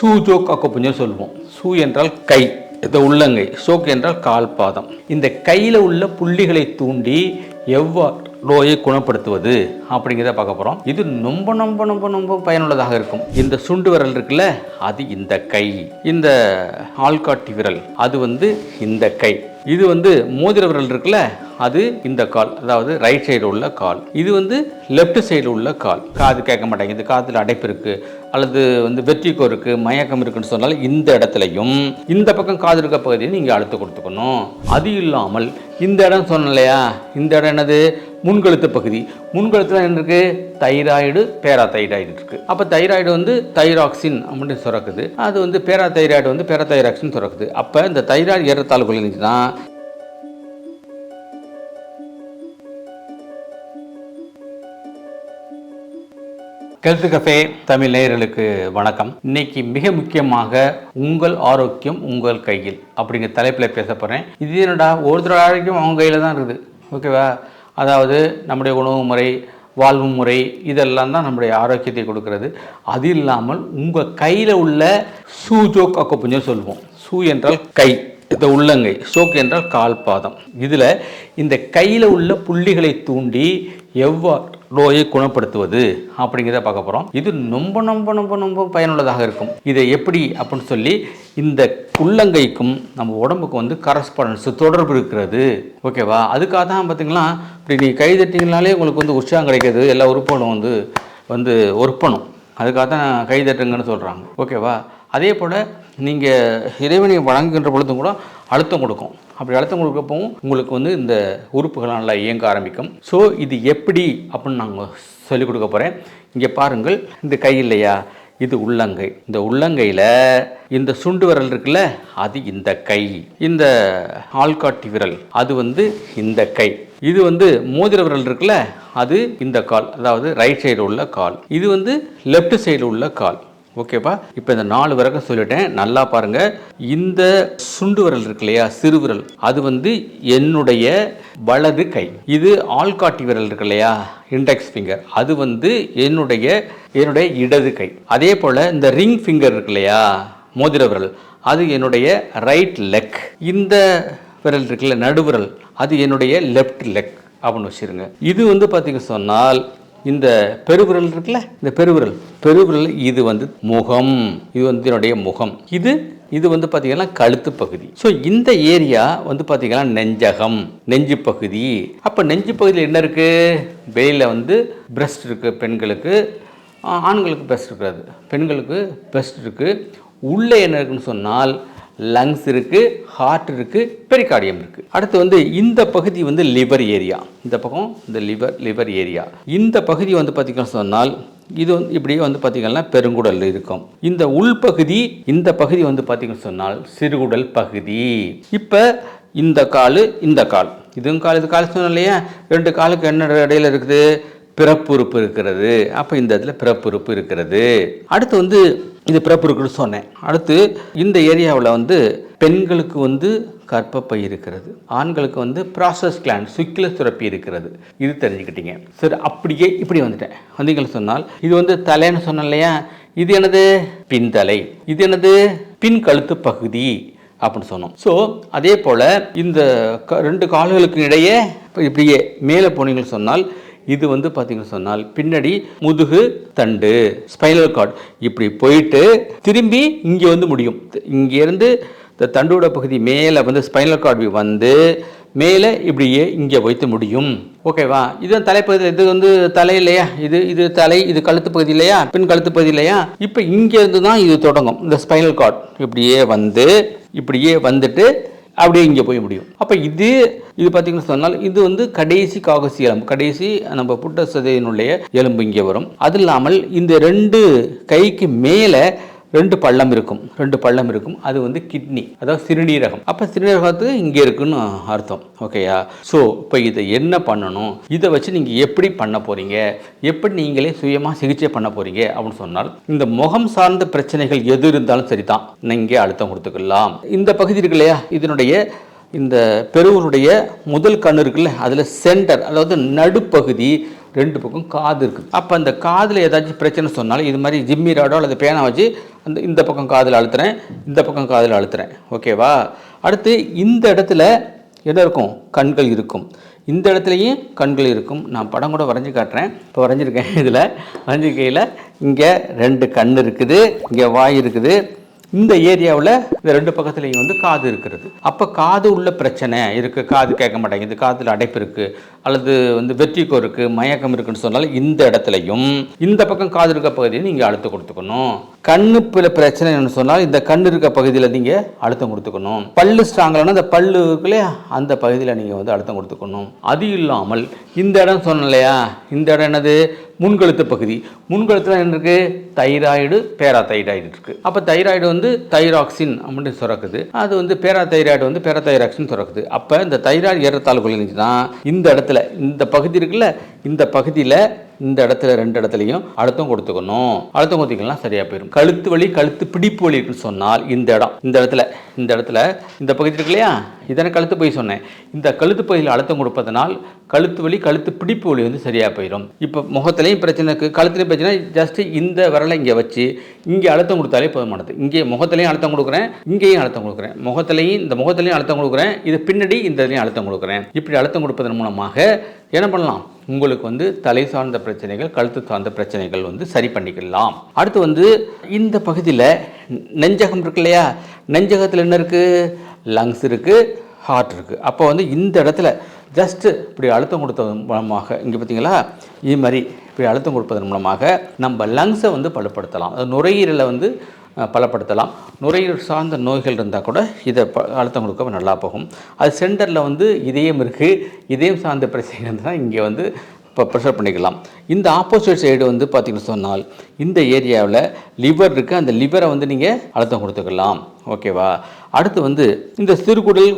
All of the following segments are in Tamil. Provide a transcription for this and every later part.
சூஜோக் அக்குபஞ்சர் சொல்லுவோம். சூ என்றால் கை, இந்த உள்ளங்கை. சோக் என்றால் கால் பாதம். இந்த கையில் உள்ள புள்ளிகளை தூண்டி எவ்வாறு நோயை குணப்படுத்துவது அப்படிங்கிறத பார்க்க போகிறோம். இது ரொம்ப ரொம்ப ரொம்ப ரொம்ப பயனுள்ளதாக இருக்கும். இந்த சுண்டு விரல் இருக்குல்ல, அது இந்த கை. இந்த ஆள்காட்டி விரல் அது இந்த கை. இது மோதிர விரல் இருக்குல்ல, அது இந்த கால், அதாவது ரைட் சைடு உள்ள கால். இது லெஃப்ட் சைடு உள்ள கால். காது கேட்க மாட்டேங்குது, காதில் அடைப்பு இருக்குது, அல்லது வெற்றிக்கோ இருக்குது, மயக்கம் இருக்குன்னு சொன்னால் இந்த இடத்துலையும் இந்த பக்கம் காது இருக்க பகுதியை நீங்கள் அழுத்த கொடுத்துக்கணும். அது இல்லாமல் இந்த இடம் சொன்னோம் இல்லையா, இந்த இடம் என்னது? முன்கழுத்து பகுதி. முன்கழுத்தில் என்ன இருக்குது? தைராய்டு, பேராதைராய்டு இருக்குது. அப்போ தைராய்டு தைராக்சின் அப்படின்னு சுரக்குது. அது பேராதைராய்டு பேராதைராக்சின் சுரக்குது. அப்போ இந்த தைராய்டு ஏறத்தாழ்வுகள் இருந்துச்சுன்னா ஹெல்த் கஃபே தமிழ் நேயர்களுக்கு வணக்கம். இன்னைக்கு மிக முக்கியமாக உங்கள் ஆரோக்கியம் உங்கள் கையில் அப்படிங்கிற தலைப்பில் பேச போகிறேன். இது என்னடா ஒருத்தர் ஆரோக்கியம் அவங்க கையில் தான் இருக்குது, ஓகேவா? அதாவது நம்முடைய உணவு முறை, வாழ்வு முறை, இதெல்லாம் தான் நம்முடைய ஆரோக்கியத்தை கொடுக்கிறது. அது இல்லாமல் உங்கள் கையில் உள்ள சூஜோக் அக்குபஞ்சர் சொல்லுவோம். சூ என்றால் கை, இந்த உள்ளங்கை. சோக் என்றால் கால் பாதம். இதில் இந்த கையில் உள்ள புள்ளிகளை தூண்டி எவ்வாறு நோயை குணப்படுத்துவது அப்படிங்கிறத பார்க்க போகிறோம். இது ரொம்ப ரொம்ப ரொம்ப ரொம்ப பயனுள்ளதாக இருக்கும். இதை எப்படி அப்படின்னு சொல்லி, இந்த உள்ளங்கைக்கும் நம்ம உடம்புக்கு கரஸ்பாண்டன்ஸ், தொடர்பு இருக்கிறது, ஓகேவா? அதுக்காக தான் பார்த்தீங்களா, இப்படி நீ கை தட்டிங்கனாலே உங்களுக்கு உற்சாகம் கிடைக்கிறது, எல்லா உறுப்புகளும் ஒர்ப்பணும். அதுக்காக தான் கை தட்டுங்கன்னு சொல்கிறாங்க, ஓகேவா? அதே போல் நீங்கள் இறைவனை வழங்குகின்ற பொழுதும் கூட அழுத்தம் கொடுக்கும். அப்படி அழுத்தம் கொடுக்கப்பவும் உங்களுக்கு இந்த உறுப்புகள் நல்லா இயங்க ஆரம்பிக்கும். ஸோ இது எப்படி அப்படின்னு நாங்கள் சொல்லிக் கொடுக்க போகிறேன். இங்கே பாருங்கள், இந்த கை இல்லையா, இது உள்ளங்கை. இந்த உள்ளங்கையில் இந்த சுண்டு விரல் இருக்குல்ல, அது இந்த கை. இந்த ஆள்காட்டி விரல் அது இந்த கை. இது மோதிர விரல் இருக்குல்ல, அது இந்த கால், அதாவது ரைட் சைடு உள்ள கால். இது லெஃப்ட் சைடு உள்ள கால், ஓகேப்பா? இப்போ இந்த 4 விரல்கள் சொல்லிட்டேன், நல்லா பாருங்க. இந்த சுண்டு விரல் இருக்கு இல்லையா, சிறு விரல், அது என்னுடைய வலது கை. இது ஆள்காட்டி விரல் இருக்கு இல்லையா, இண்டெக்ஸ் ஃபிங்கர், அது என்னுடைய இடது கை. அதே போல் இந்த ரிங் ஃபிங்கர் இருக்கு இல்லையா, மோதிர விரல், அது என்னுடைய ரைட் லெக். இந்த விரல் இருக்குல்ல, நடுவிரல், அது என்னுடைய லெஃப்ட் லெக் அப்படின்னு வச்சுருங்க. இது பார்த்தீங்க சொன்னால் இந்த பெருவிரல் இருக்குல்ல, இந்த பெருவிரல் இது முகம். இது என்னுடைய முகம். இது பார்த்தீங்கன்னா கழுத்து பகுதி. ஸோ இந்த ஏரியா பார்த்தீங்கன்னா நெஞ்சகம், நெஞ்சு பகுதி. அப்போ நெஞ்சு பகுதியில் என்ன இருக்குது? வெளியில் பிரஸ்ட் இருக்குது பெண்களுக்கு, ஆண்களுக்கு பிரஸ்ட் இருக்காது. பெண்களுக்கு பிரஸ்ட் இருக்குது. உள்ளே என்ன இருக்குன்னு சொன்னால் லங்ஸ் இருக்குது, ஹார்ட் இருக்குது, பெரிகார்டியம் இருக்குது. அடுத்து இந்த பகுதி லிவர் ஏரியா. இந்த பக்கம் இந்த லிவர் ஏரியா. இந்த பகுதி பார்த்திங்கன்னா சொன்னால் இது இப்படியே பார்த்திங்கன்னா பெருங்குடல் இருக்கும். இந்த உள்பகுதி, இந்த பகுதி பார்த்திங்கன்னு சொன்னால் சிறுகுடல் பகுதி. இப்போ இந்த கால், இதுவும் கால், இது கால் சொன்னோம் இல்லையா, 2 காலுக்கு என்ன இடையில இருக்குது? பிறப்புறுப்பு இருக்கிறது. அப்போ இந்த இடத்துல பிறப்புறுப்பு இருக்கிறது. அடுத்து இது பிறப்புறுப்புன்னு சொன்னேன். அடுத்து இந்த ஏரியாவில் பெண்களுக்கு கர்ப்பப்பை இருக்கிறது, ஆண்களுக்கு ப்ராசஸ் கிளாண்ட், சுக்கில சுரப்பி இருக்கிறது. இது தெரிஞ்சுக்கிட்டீங்க. சரி, அப்படியே இப்படி வந்தீங்கன்னு சொன்னால் இது தலைன்னு சொன்னேன் இல்லையா, இது என்னது? பின்தலை. இது என்னது? பின் கழுத்து பகுதி அப்படின்னு சொன்னோம். ஸோ அதே போல் இந்த 2 கால்களுக்கு இடையே இப்படியே மேலே போனீங்கன்னு சொன்னால் இது பார்த்தீங்கன்னு சொன்னால் பின்னாடி முதுகு தண்டு, ஸ்பைனல் கார்டு, இப்படி போயிட்டு திரும்பி இங்கே முடியும். இங்கேருந்து இந்த தண்டோட பகுதி மேலே ஸ்பைனல் கார்டு மேலே இப்படியே இங்கே வைத்து முடியும், ஓகேவா? இது தலைப்பகுதி. இது தலை இல்லையா, இது தலை, இது கழுத்து பகுதி இல்லையா, பின் கழுத்து பகுதி இல்லையா. இப்போ இங்கேருந்து தான் இது தொடங்கும். இந்த ஸ்பைனல் கார்டு இப்படியே வந்துட்டு அப்படியே இங்கே போய் முடியும். அப்போ இது பார்த்தீங்கன்னு சொன்னால் இது கடைசி காகசி எலும்பு, கடைசி நம்ம புட்ட சதையினுடைய எலும்பு இங்கே வரும். அது இல்லாமல் இந்த 2 கைக்கு மேலே 2 பள்ளம் இருக்கும். அது கிட்னி, அதாவது சிறுநீரகம். அப்போ சிறுநீரகத்துக்கு இங்கே இருக்குன்னு அர்த்தம், ஓகேயா? ஸோ இப்போ இதை என்ன பண்ணணும், இதை வச்சு நீங்கள் எப்படி பண்ண போகிறீங்க, எப்படி நீங்களே சுயமாக சிகிச்சை பண்ண போகிறீங்க அப்படின்னு சொன்னால், இந்த முகம் சார்ந்த பிரச்சனைகள் எது இருந்தாலும் சரி தான், நீங்கள் அழுத்தம் கொடுத்துக்கலாம். இந்த பகுதி இருக்கு இல்லையா, இதனுடைய இந்த பெருவருடைய முதல் கண் இருக்குல்ல, அதில் சென்டர், அதாவது நடுப்பகுதி 2 பக்கம் காது இருக்குது. அப்போ அந்த காதில் ஏதாச்சும் பிரச்சனை சொன்னாலும் இது மாதிரி ஜிம்மி ராடோ அல்லது பேனா வச்சு இந்த பக்கம் காதில் அழுத்துறேன், இந்த பக்கம் காதில் அழுத்துறேன். ஓகேவா? அடுத்து இந்த இடத்துல என்ன இருக்கும்? கண்கள் இருக்கும். இந்த இடத்துலையும் கண்கள் இருக்கும். நான் படம் கூட வரைஞ்சி காட்டுறேன். இப்போ வரைஞ்சிருக்கேன். இதில் வரைஞ்சிக்கையில் இங்கே 2 கண் இருக்குது, இங்கே வாய் இருக்குது. இந்த ஏரியாவில் இந்த 2 பக்கத்துலேயும் வந்து காது இருக்கிறது. அப்போ காது உள்ள பிரச்சனை இருக்குது, காது கேட்க மாட்டேங்குது, காதில் அடைப்பு இருக்குது, அல்லது வந்து வெற்றிக்கோ இருக்குது, மயக்கம் இருக்குன்னு சொன்னாலும் இந்த இடத்துலையும் இந்த பக்கம் காது இருக்க பகுதியில் நீங்கள் அழுத்தம் கொடுத்துக்கணும். கண்ணுல பிரச்சனைன்னு சொன்னால் இந்த கண் இருக்க பகுதியில் நீங்கள் அழுத்தம் கொடுத்துக்கணும். பல்லு ஸ்ட்ராங்கலான அந்த பல்லு இருக்குல்லையா, அந்த பகுதியில் நீங்கள் வந்து அழுத்தம் கொடுத்துக்கணும். அது இல்லாமல் இந்த இடம் சொன்னோம் இல்லையா, இந்த இடம் என்னது? முன்கழுத்து பகுதி. முன்கழுத்துல என்ன இருக்குது? தைராய்டு, பேராதைராய்டு இருக்குது. அப்போ தைராய்டு வந்து தைராக்சின் அப்படின்னு சுரக்குது, அது வந்து பேராதைராய்டு வந்து பேராதைராக்சின் சுரக்குது. அப்போ இந்த தைராய்டு ஏறத்தாழ்வுகள் இருந்துச்சுன்னா இந்த இடத்துல, இந்த பகுதி இருக்குல்ல, இந்த பகுதியில் இந்த இடத்துல 2 இடத்துலையும் அழுத்தம் கொடுத்துக்கணும். அழுத்தம் கொடுத்தீங்கன்னா சரியாக போயிடும். கழுத்து வலி, கழுத்து பிடிப்பு வலி இருக்குன்னு சொன்னால் இந்த இடத்துல இந்த பகுதி இருக்கு இல்லையா, இதனை கழுத்து போய் சொன்னேன். இந்த கழுத்து பகுதியில் அழுத்தம் கொடுப்பதனால் கழுத்து வலி, கழுத்து பிடிப்பு வலி வந்து சரியாக போயிடும். இப்போ முகத்துலையும் பிரச்சனை இருக்குது, கழுத்துலையும் பிரச்சனை, ஜஸ்ட் இந்த விரலை இங்கே வச்சு இங்கே அழுத்தம் கொடுத்தாலே போதுமானது. இங்கே முகத்துலையும் அழுத்தம் கொடுக்குறேன், இங்கேயும் அழுத்தம் கொடுக்குறேன், இந்த முகத்துலையும் அழுத்தம் கொடுக்குறேன், இது பின்னாடி இந்த இதுலையும் அழுத்தம் கொடுக்குறேன். இப்படி அழுத்தம் கொடுப்பதன் மூலமாக என்ன பண்ணலாம்? உங்களுக்கு வந்து தலை சார்ந்த பிரச்சனைகள், கழுத்து சார்ந்த பிரச்சனைகள் வந்து சரி பண்ணிக்கலாம். அடுத்து வந்து இந்த பகுதியில் நெஞ்சகம் இருக்கு இல்லையா, நெஞ்சகத்தில் என்ன இருக்குது? லங்ஸ் இருக்குது, ஹார்ட் இருக்குது. அப்போ வந்து இந்த இடத்துல ஜஸ்ட்டு இப்படி அழுத்தம் கொடுத்ததன் மூலமாக, இங்கே பார்த்தீங்களா, இது மாதிரி இப்படி அழுத்தம் கொடுப்பதன் மூலமாக நம்ம லங்ஸை வந்து பலப்படுத்தலாம். அது நுரையீரலை வந்து பலப்படுத்தலாம். நுரையீரல் சார்ந்த நோய்கள் இருந்தால் கூட இதை அழுத்தம் கொடுக்க நல்லா போகும். அது சென்டரில் வந்து இதயம் இருக்குது, இதயம் சார்ந்த பிரச்சனை இருந்தால் இங்கே வந்து இப்போ ப்ரெஷர் பண்ணிக்கலாம். இந்த ஆப்போசிட் சைடு வந்து பார்த்திங்கன்னு சொன்னால் இந்த ஏரியாவில் லிவர் இருக்குது, அந்த லிவரை வந்து நீங்கள் அழுத்தம் கொடுத்துக்கலாம். ஓகேவா? அடுத்து வந்து இந்த சிறுகுடல்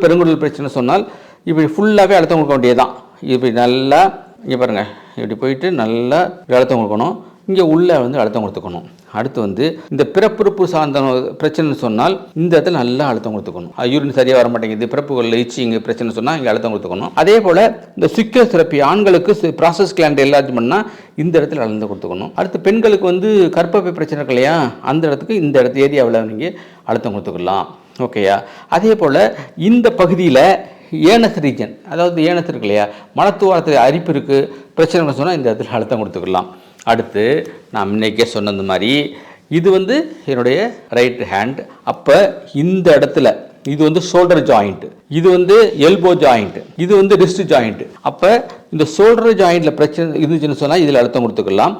பெருங்குடல் பிரச்சனை சொன்னால் இப்படி ஃபுல்லாகவே அழுத்தம் கொடுக்க வேண்டியதுதான். இப்படி நல்லா இங்கே பாருங்கள், இப்படி போயிட்டு நல்லா அழுத்தம் கொடுக்கணும். இங்கே உள்ளே வந்து அழுத்தம் கொடுத்துக்கணும். அடுத்து வந்து இந்த பிறப்புறுப்பு சார்ந்த பிரச்சனைன்னு சொன்னால் இந்த இடத்துல நல்லா அழுத்தம் கொடுத்துக்கணும். யூரின் சரியாக வர மாட்டேங்குது, பிறப்புகளில் இங்கே பிரச்சனை சொன்னால் இங்கே அழுத்தம் கொடுத்துக்கணும். அதே போல் இந்த சுக்கிர சுரப்பி ஆண்களுக்கு ப்ராசஸ் கிளாண்ட் என்லார்ஜ்மெண்ட்னா இந்த இடத்துல அழுத்தம் கொடுத்துக்கணும். அடுத்து பெண்களுக்கு வந்து கர்ப்பப்பை பிரச்சனை இருக்கு இல்லையா, அந்த இடத்துக்கு இந்த இடத்து ஏரியாவில் நீங்கள் அழுத்தம் கொடுத்துக்கலாம். ஓகேயா? அதே போல் இந்த பகுதியில் ஏனஸ் ரீஜன், அதாவது ஏனஸ் இருக்கு இல்லையா, மலத்துவாரத்தில் அரிப்பு இருக்குது, பிரச்சனைகள் சொன்னால் இந்த இடத்துல அழுத்தம் கொடுத்துக்கலாம். அடுத்து நான் முன்னேக்கே சொன்னது மாதிரி இது வந்து என்னுடைய ரைட் ஹேண்ட். அப்போ இந்த இடத்துல இது வந்து ஷோல்டர் ஜாயிண்ட், இது வந்து எல்போ ஜாயிண்ட், இது வந்து ரிஸ்ட் ஜாயிண்ட். அப்போ இந்த ஷோல்டர் ஜாயிண்டில் பிரச்சனை இருந்துச்சுன்னு சொன்னால் இதில் அழுத்தம் கொடுத்துக்கலாம்.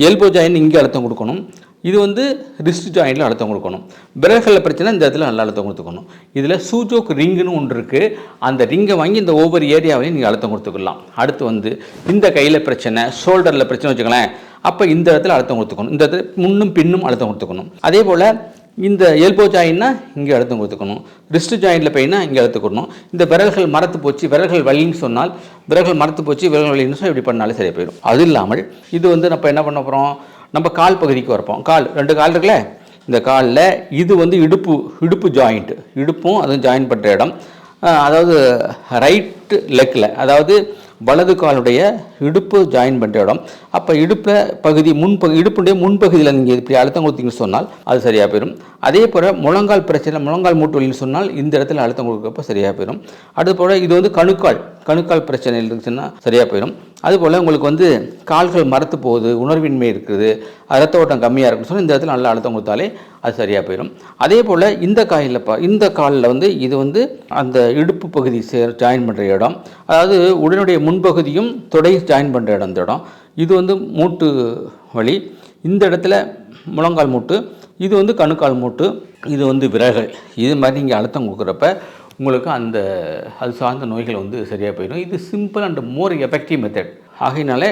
எல்போ ஜாயிண்ட் இங்கே அழுத்தம் கொடுக்கணும். இது வந்து ரிஸ்ட் ஜாயிண்டில் அழுத்தம் கொடுக்கணும். விரல்களில் பிரச்சனை இந்த இடத்துல நல்லா அழுத்தம் கொடுத்துக்கணும். இதில் சூஜோக் ரிங்குன்னு ஒன்று இருக்குது, அந்த ரிங்கை வாங்கி இந்த ஒவ்வொரு ஏரியாவையும் நீங்கள் அழுத்தம் கொடுத்துக்கலாம். அடுத்து வந்து இந்த கையில் பிரச்சனை, ஷோல்டரில் பிரச்சனை வச்சுக்கலாம், அப்போ இந்த இடத்துல அழுத்தம் கொடுத்துக்கணும். இந்த இடத்துல முன்னும் பின்னும் அழுத்தம் கொடுத்துக்கணும். அதே போல் இந்த எல்போ ஜாயின்னா இங்கே அழுத்தம் கொடுத்துக்கணும். ரிஸ்ட் ஜாயிண்டில் போயின்னா இங்கே அழுத்துக்கணும். இந்த விரல்கள் மரத்து போச்சு, விரல்கள் வலின்னு சொன்னால் விரல்கள் மரத்து போச்சு, விரல்கள் வலின்னு சொன்னால் இப்படி பண்ணாலே சரியாக போயிடும். அது இல்லாமல் இது வந்து நம்ம என்ன பண்ண போகிறோம், நம்ம கால் பகுதிக்கு வரப்போம். கால் 2 கால் இருக்குல்ல, இந்த காலில் இது வந்து இடுப்பு ஜாயிண்ட்டு, இடுப்பும் அதுவும் ஜாயின் பண்ணுற இடம். அதாவது ரைட்டு லெக்கில், அதாவது வலது காலுடைய இடுப்பு ஜாயின் பண்ணுற இடம். அப்போ இடுப்பில் பகுதி இடுப்புடைய முன்பகுதியில் நீங்கள் இப்படி அழுத்தம் கொடுத்தீங்கன்னு சொன்னால் அது சரியாக போயிடும். அதே போல் முழங்கால் பிரச்சனை, முழங்கால் மூட்டு வலின்னு சொன்னால் இந்த இடத்துல அழுத்தம் கொடுக்கப்போ சரியாக போயிடும். அது போல் இது வந்து கணுக்கால் பிரச்சனை இருந்துச்சுன்னா சரியாக போயிடும். அதுபோல் உங்களுக்கு வந்து கால்கள் மரத்து போகுது, உணர்வின்மை இருக்குது, ரத்த ஓட்டம் கம்மியாக இருக்குன்னு சொன்னால் இந்த இடத்துல நல்லா அழுத்தம் கொடுத்தாலே அது சரியாக போயிடும். அதே போல் இந்த காலில் வந்து இது வந்து அந்த இடுப்பு பகுதி ஜாயின் பண்ணுற இடம், அதாவது உடனுடைய முன்பகுதியும் தொடை ஜாயின் பண்ணுற இடம். இந்த இடம் இது வந்து மூட்டு வலி. இந்த இடத்துல முழங்கால் மூட்டு, இது வந்து கணுக்கால் மூட்டு, இது வந்து விரல்கள். இது மாதிரி நீங்கள் அழுத்தம் கொடுக்குறப்ப உங்களுக்கு அது சார்ந்த நோய்கள் வந்து சரியாக போயிடும். இது simple and more effective method. ஆகையினால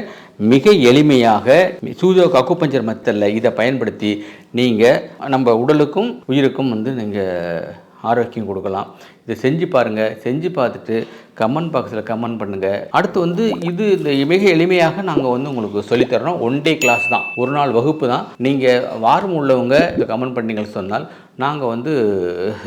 மிக எளிமையாக சூஜோக் அக்குபஞ்சர் மெத்தடில் இதை பயன்படுத்தி நீங்கள் நம்ம உடலுக்கும் உயிருக்கும் வந்து நீங்கள் ஆரோக்கியம் கொடுக்கலாம். இதை செஞ்சு பாருங்கள். செஞ்சு பார்த்துட்டு கமெண்ட் பாக்ஸில் கமெண்ட் பண்ணுங்கள். அடுத்து வந்து இந்த மிக எளிமையாக நாங்கள் வந்து உங்களுக்கு சொல்லித்தரோம். 1 டே கிளாஸ் தான், ஒரு நாள் வகுப்பு தான். நீங்கள் வாரம் உள்ளவங்க இந்த கமெண்ட் பண்ணீங்கன்னு சொன்னால் நாங்கள் வந்து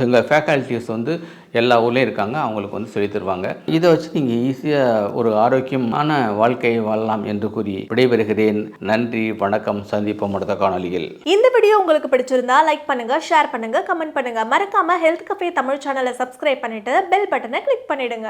எங்கள் ஃபேக்கல்ட்டிஸ் வந்து எல்லா ஊர்லேயும் இருக்காங்க, அவங்களுக்கு வந்து சொல்லி தருவாங்க. இதை வச்சு நீங்கள் ஈஸியாக ஒரு ஆரோக்கியமான வாழ்க்கையை வாழலாம் என்று கூறி விடைபெறுகிறேன். நன்றி, வணக்கம். சந்திப்போம் அடுத்த காணொலியில். இந்த வீடியோ உங்களுக்கு பிடிச்சிருந்தா லைக் பண்ணுங்க, ஷேர் பண்ணுங்க, கமெண்ட் பண்ணுங்க. மறக்காம ஹெல்த் கஃபே தமிழ் சேனலை சப்ஸ்கிரைப் பண்ணிட்டு பெல் பட்டனை கிளிக் பண்ணிடுங்க.